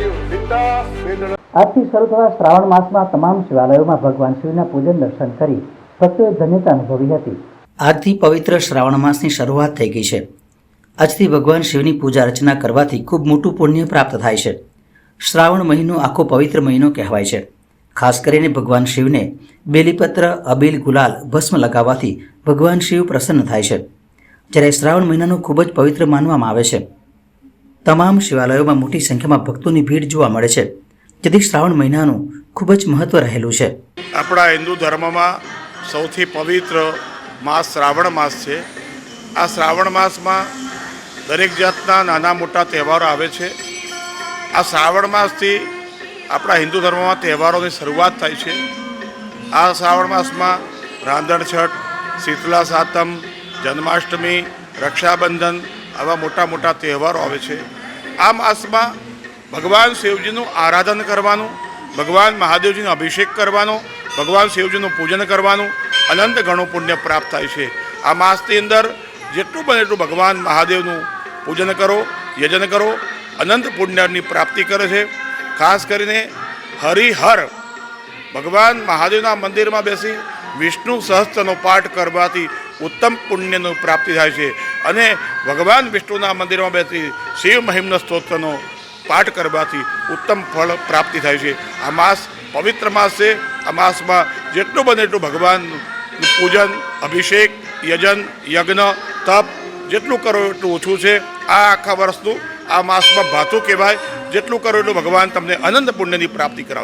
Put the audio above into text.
આજથી શરૂ થવા શ્રાવણ માસમાં તમામ શિવાલયોમાં ભગવાન શિવના પૂજન દર્શન કરી ભક્તોએ ધન્યતા અનુભવી હતી। આજથી પવિત્ર શ્રાવણ માસની શરૂઆત થઈ ગઈ છે। આજથી ભગવાન શિવની પૂજા અર્ચના કરવાથી ખૂબ મોટું પુણ્ય પ્રાપ્ત થાય છે। શ્રાવણ મહિનો આખો પવિત્ર મહિનો કહેવાય છે। ખાસ કરીને ભગવાન શિવને બેલીપત્ર, અબીલ, ગુલાલ, ભસ્મ લગાવવાથી ભગવાન શિવ પ્રસન્ન થાય છે। જ્યારે શ્રાવણ મહિનાનું ખૂબ જ પવિત્ર માનવામાં આવે છે। તમામ શિવાલયોમાં મોટી સંખ્યામાં ભક્તોની ભીડ જોવા મળે છે, જેથી શ્રાવણ મહિનાનું ખૂબ જ મહત્વ રહેલું છે। આપણા હિન્દુ ધર્મમાં સૌથી પવિત્ર માસ શ્રાવણ માસ છે। આ શ્રાવણ માસમાં દરેક જાતના નાના મોટા તહેવારો આવે છે। આ શ્રાવણ માસથી આપણા હિન્દુ ધર્મમાં તહેવારોની શરૂઆત થાય છે। આ શ્રાવણ માસમાં રાંધણ છઠ, શીતલા સાતમ, જન્માષ્ટમી, રક્ષાબંધન આવા મોટા મોટા તહેવારો આવે છે। આ માસમાં ભગવાન શિવજીનું આરાધન કરવાનું, ભગવાન મહાદેવજીનો અભિષેક કરવાનો, ભગવાન શિવજીનું પૂજન કરવાનું અનંત ઘણું પુણ્ય પ્રાપ્ત થાય છે। આ માસની અંદર જેટલું બને એટલું ભગવાન મહાદેવનું પૂજન કરો, યજન કરો, અનંત પુણ્યની પ્રાપ્તિ કરે છે। ખાસ કરીને હરિહર ભગવાન મહાદેવના મંદિરમાં બેસી વિષ્ણુ સહસ્ત્રનો પાઠ કરવાથી ઉત્તમ પુણ્યની પ્રાપ્તિ થાય છે અને ભગવાન વિષ્ણુના મંદિરમાં બેસી શિવ મહિમ્ન સ્તોત્રનો પાઠ કરવાથી ઉત્તમ ફળ પ્રાપ્તિ થાય છે। આ માસ પવિત્ર માસ છે। આ માસમાં જેટલું બને એટલું ભગવાનનું પૂજન, અભિષેક, યજન, યજ્ઞ, તપ જેટલું કરો એટલું ઓછું છે। આ આખા વર્ષનું આ માસમાં ભાથું કહેવાય। જેટલું કરો એટલું ભગવાન તમને અનંત પુણ્યની પ્રાપ્તિ કરાવે।